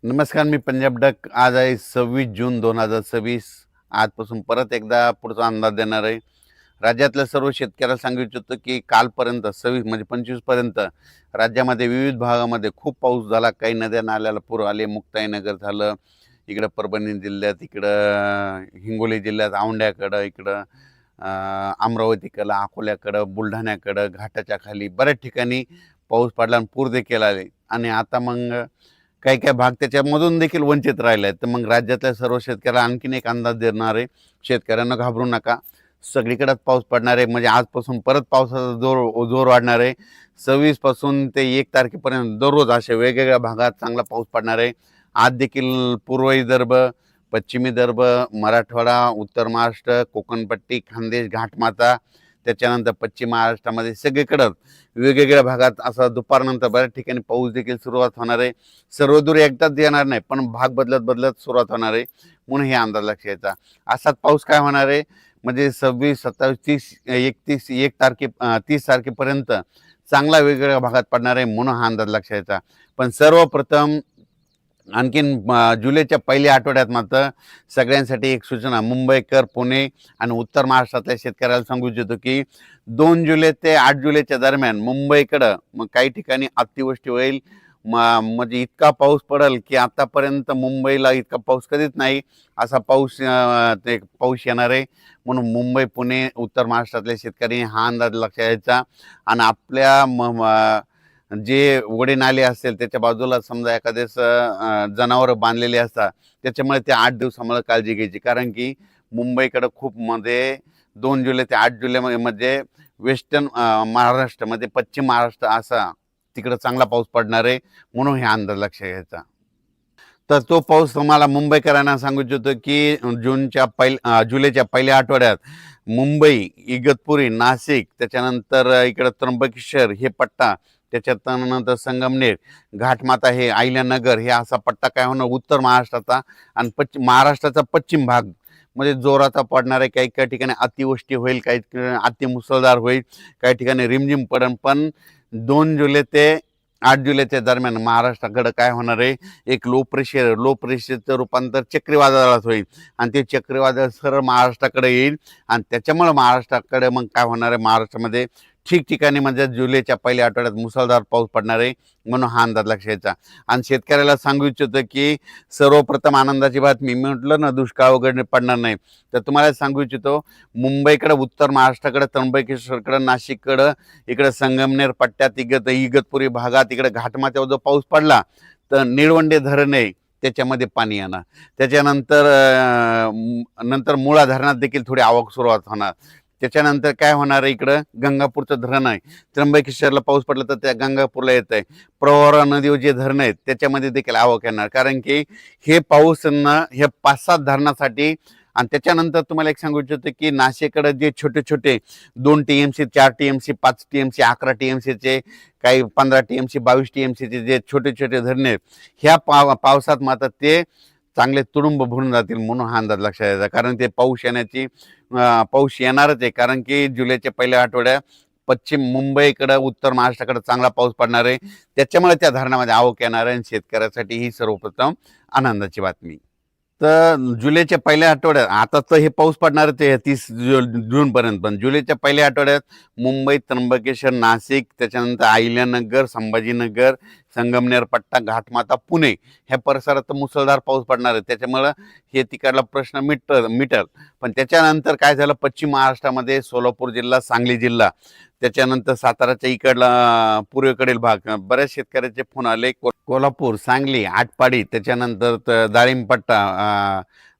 नमस्कार, मी पंजाब डक. आज आहे 26 जून 2026. आजपासून परत एकदा पुढचा अंदाज देणार आहे. राज्यातल्या सर्व शेतकऱ्याला सांगू इच्छितो की कालपर्यंत 26 म्हणजे 25 पर्यंत राज्यामध्ये विविध भागामध्ये खूप पाऊस झाला. काही नद्या नाल्याला पूर आले. मुक्ताईनगर झालं, इकडं परभणी जिल्ह्यात, इकडं हिंगोली जिल्ह्यात औंढ्याकडं, इकडं अमरावतीकडं, अकोल्याकडं, बुलढाण्याकडं, घाटाच्या खाली बऱ्याच ठिकाणी पाऊस पडला आणि पूर देखील आले. आणि आता मग काही काही भाग त्याच्यामधून देखील वंचित राहिले आहेत. तर मग राज्यातल्या सर्व शेतकऱ्याला आणखीन एक अंदाज देणार आहे. शेतकऱ्यांना घाबरू नका, सगळीकडेच पाऊस पडणार आहे. म्हणजे आजपासून परत पावसाचा जोर वाढणार आहे. 26 पासून ते 1 तारखेपर्यंत दररोज अशा वेगवेगळ्या भागात चांगला पाऊस पडणार आहे. आज देखील पूर्व विदर्भ, पश्चिमी विदर्भ, मराठवाडा, उत्तर महाराष्ट्र, कोकणपट्टी, खानदेश, घाटमाता, त्याच्यानंतर पश्चिम महाराष्ट्रामध्ये सगळीकडं वेगवेगळ्या भागात असा दुपारनंतर बऱ्याच ठिकाणी पाऊस देखील सुरुवात होणार आहे. सर्वदूर एकदाच येणार नाही, पण भाग बदलत बदलत सुरुवात होणार आहे. म्हणून हे अंदाज लक्षात घ्यायचा. असाच पाऊस काय होणार आहे म्हणजे 26, 27, 30, 31, 30 तारखेपर्यंत चांगला वेगवेगळ्या भागात पडणार आहे. म्हणून हा अंदाज लक्षात घ्यायचा. पण सर्वप्रथम आणखीन जुलैच्या पहिल्या आठवड्यात मात्र सगळ्यांसाठी एक सूचना, मुंबईकर, पुणे आणि उत्तर महाराष्ट्रातल्या शेतकऱ्याला सांगू इच्छितो की 2 जुलै ते 8 जुलैच्या दरम्यान मुंबईकडं मग काही ठिकाणी अतिवृष्टी होईल. म्हणजे इतका पाऊस पडेल की आतापर्यंत मुंबईला इतका पाऊस कधीच नाही, असा पाऊस ते पाऊस येणार आहे. म्हणून मुंबई, पुणे, उत्तर महाराष्ट्रातल्या शेतकरी हा अंदाज लक्षात घ्यायचा. आणि आपल्या जे वडे नाले असेल त्याच्या बाजूला समजा एखाद्याच जनावरं बांधलेली असतात, त्याच्यामुळे ते 8 दिवसामुळे काळजी घ्यायची. कारण की मुंबईकडं खूप मध्ये 2 जुलै ते 8 जुलै मध्ये वेस्टर्न महाराष्ट्रामध्ये पश्चिम महाराष्ट्र असा तिकडं चांगला पाऊस पडणार आहे. म्हणून हे अंदाज लक्षात घ्यायचा. तर तो पाऊस तुम्हाला मुंबईकरांना सांगू इच्छितो की जुलैच्या पहिल्या आठवड्यात मुंबई, इगतपुरी, नाशिक, त्याच्यानंतर इकडं त्र्यंबकेश्वर हे पट्टा, त्याच्यानंतर संगमनेर, घाटमाता, हे अहिल्यानगर, हे असा पट्टा काय होणार उत्तर महाराष्ट्राचा आणि महाराष्ट्राचा पश्चिम भाग म्हणजे जोराचा पडणार आहे. काही काही ठिकाणी अतिवृष्टी होईल, काही ठिकाणी अतिमुसळधार होईल, काही ठिकाणी रिमझिम पडेल. पण 2 जुलै ते 8 जुलैच्या दरम्यान महाराष्ट्राकडं काय होणार आहे, एक लो प्रेशरचं रूपांतर चक्रीवादळात होईल आणि ते चक्रीवादळ सरळ महाराष्ट्राकडे येईल. आणि त्याच्यामुळे महाराष्ट्राकडे मग काय होणार आहे, महाराष्ट्रामध्ये ठिकठिकाणी म्हणजे जुलैच्या पहिल्या आठवड्यात मुसळधार पाऊस पडणार आहे. म्हणून हा अंदाज लक्षात घ्यायचा. आणि शेतकऱ्याला सांगू इच्छितो की सर्वप्रथम आनंदाची बातमी, मी म्हटलं ना दुष्काळ वगैरे पडणार नाही, तर तुम्हाला सांगू इच्छितो मुंबईकडं, उत्तर महाराष्ट्राकडं, त्र्यंबकेश्वरकडं, नाशिककडं, इकडं संगमनेर पट्ट्यात, इगतपुरी भागात, इकडे घाटमाथ्यावर जो पाऊस पडला तर निळवंडे धरण आहे त्याच्यामध्ये पाणी येणार. त्याच्यानंतर नंतर मुळा धरणात देखील थोडी आवक सुरुवात होणार. त्याच्यानंतर काय होणार आहे, इकडं गंगापूरचं धरण आहे, त्र्यंबकेश्वरला पाऊस पडला तर त्या गंगापूरला येत आहे. प्रवरा नदीवर जे धरण आहेत त्याच्यामध्ये देखील आवक येणार. कारण की हे पाऊस हे 5-7 धरणासाठी. आणि त्याच्यानंतर तुम्हाला एक सांगू इच्छितो की नाशिककडे जे छोटे छोटे 2 TMC, 4 TMC, 5 TMC, 11 TMCचे, काही 15 TMC, 22 TMCचे जे छोटे छोटे धरणे आहेत, ह्या पावसात मात्र ते चांगले तुडुंब भरून जातील. म्हणून हा अंदाज लक्षात द्यायचा. कारण ते पाऊस येणारच आहे. कारण की जुलैच्या पहिल्या आठवड्यात पश्चिम मुंबईकडं, उत्तर महाराष्ट्राकडे चांगला पाऊस पडणार आहे. त्याच्यामुळे त्या धरणामध्ये आवक येणार आहे. आणि शेतकऱ्यासाठी ही सर्वप्रथम आनंदाची बातमी. तर जुलैच्या पहिल्या आठवड्यात, आता तर हे पाऊस पडणार ते 30 जूनपर्यंत, पण जुलैच्या पहिल्या आठवड्यात मुंबई, त्र्यंबकेश्वर, नाशिक, त्याच्यानंतर अहिल्यानगर, संभाजीनगर, संगमनेर पट्टा, घाटमाता, पुणे ह्या परिसरात मुसळधार पाऊस पडणार आहे. त्याच्यामुळं हे तिकडला प्रश्न मिटल. पण त्याच्यानंतर काय झालं, पश्चिम महाराष्ट्रामध्ये सोलापूर जिल्हा, सांगली जिल्हा, त्याच्यानंतर साताराच्या इकडला पूर्वेकडील भाग, बऱ्याच शेतकऱ्याचे फोन आले. कोल्हापूर, सांगली, आटपाडी, त्याच्यानंतर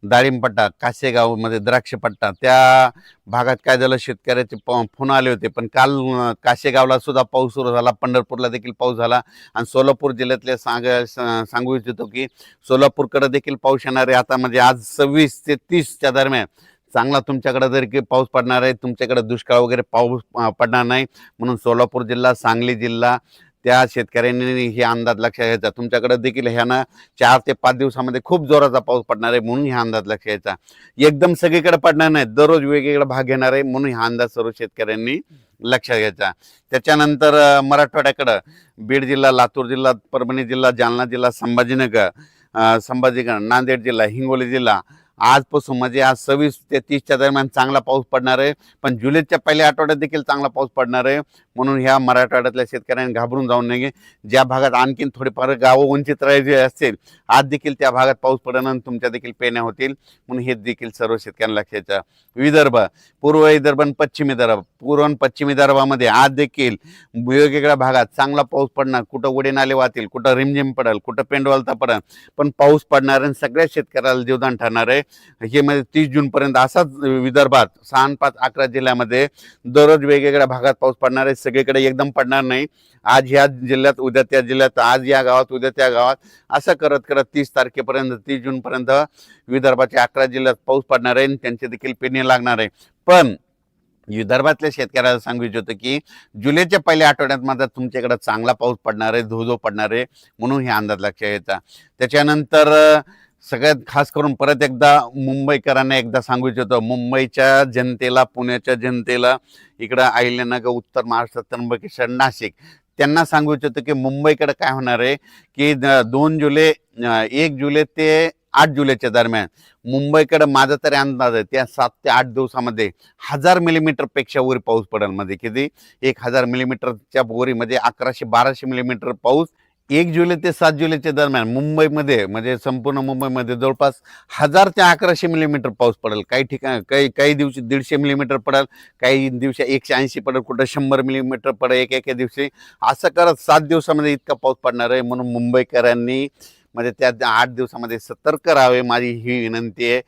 डाळिंबपट्टा, कासेगावमध्ये द्राक्षपट्टा, त्या भागात काय झालं, शेतकऱ्याचे फोन आले होते. पण काल कासेगावला सुद्धा पाऊस सुरू झाला, पंढरपूरला देखील पाऊस झाला. आणि सोलापूर जिल्ह्यातले सांगू इच्छितो की सोलापूरकडे देखील पाऊस येणार आहे. आता म्हणजे आज 26 ते 30च्या दरम्यान चांगला तुमच्याकडे जर की पाऊस पडणार आहे. तुमच्याकडे दुष्काळ वगैरे पाऊस पडणार नाही. म्हणून सोलापूर जिल्हा, सांगली जिल्हा, त्या शेतकऱ्यांनी हे अंदाज लक्षात घ्यायचा. तुमच्याकडे देखील ह्यानं 4 ते 5 दिवसामध्ये खूप जोराचा पाऊस पडणार आहे. म्हणून हा अंदाज लक्षात घ्यायचा. एकदम सगळीकडे पडणार नाही, दररोज वेगवेगळा भाग घेणार आहे. म्हणून हा अंदाज सर्व शेतकऱ्यांनी लक्षात घ्यायचा. त्याच्यानंतर मराठवाड्याकडं बीड जिल्हा, लातूर जिल्हा, परभणी जिल्हा, जालना जिल्हा, संभाजीनगर, संभाजीनगर, नांदेड जिल्हा, हिंगोली जिल्हा आजपासून म्हणजे आज 26 ते 30च्या दरम्यान चांगला पाऊस पडणार आहे. पण जुलैच्या पहिल्या आठवड्यात देखील चांगला पाऊस पडणार आहे. म्हणून ह्या मराठवाड्यातल्या शेतकऱ्यांनी घाबरून जाऊ नये. ज्या भागात आणखीन थोडेफार गावं वंचित राहायचे असतील आज देखील त्या भागात पाऊस पडणार आणि तुमच्या देखील पेण्या होतील. म्हणून हे देखील सर्व शेतकऱ्यांना लक्षात. विदर्भ, पूर्व विदर्भ आणि पश्चिम विदर्भ, पूर्व आणि पश्चिम विदर्भामध्ये आज देखील वेगवेगळ्या भागात चांगला पाऊस पडणार. कुठं उडे नाले वाहतील, कुठं रिमझिम पडेल, कुठं पेंडवलता पडेल, पण पाऊस पडणार आणि सगळ्या शेतकऱ्याला जीवदान ठरणार आहे. हे मध्ये 30 जून पर्यंत असाच विदर्भात 6 आणि 5 11 जिल्ह्यामध्ये दररोज वेगवेगळ्या भागात पाऊस पडणार आहे. सगळीकडे एकदम पडणार नाही. आज ह्या जिल्ह्यात, उद्या त्या जिल्ह्यात, आज या गावात, उद्या त्या गावात, असं करत करत 30 तारखेपर्यंत, 30 जून पर्यंत विदर्भाच्या 11 जिल्ह्यात पाऊस पडणार आहे आणि त्यांचे देखील पेरणी लागणार आहे. पण विदर्भातल्या शेतकऱ्याला सांगू इच्छितो की जुलैच्या पहिल्या आठवड्यात मात्र तुमच्याकडे चांगला पाऊस पडणार आहे, धो पडणार आहे. म्हणून हे अंदाज लक्षात येतात. त्याच्यानंतर सगळ्यात खास करून परत एकदा मुंबईकरांना एकदा सांगू इच्छितो, मुंबईच्या जनतेला, पुण्याच्या जनतेला, इकडं अहिल्यानगर, उत्तर महाराष्ट्र, त्र्यंबकेश्वर, नाशिक, त्यांना सांगू इच्छितो की मुंबईकडे काय होणार आहे की 2 जुलै 1 जुलै ते 8 जुलैच्या दरम्यान मुंबईकडे माझा तरी अंदाज आहे त्या 7 ते 8 दिवसामध्ये 1000 मिलीमीटर पेक्षा वर पाऊस पडेल. मध्ये किती 1000 मिलीमीटरच्या वरी म्हणजे 1100-1200 मिलीमीटर पाऊस 1 जुलै ते 7 जुलैच्या दरम्यान मुंबईमध्ये, म्हणजे संपूर्ण मुंबईमध्ये जवळपास 1000 ते 1100 मिलीमीटर पाऊस पडेल. काही ठिकाणी काही दिवशी 150 मिलीमीटर पडेल, काही दिवशी 180 पडेल, कुठं 100 मिलीमीटर पडेल एका दिवशी. असं करत 7 दिवसामध्ये इतका पाऊस पडणार आहे. म्हणून मुंबईकरांनी म्हणजे त्या 8 दिवसामध्ये सतर्क राहावे, माझी ही विनंती आहे.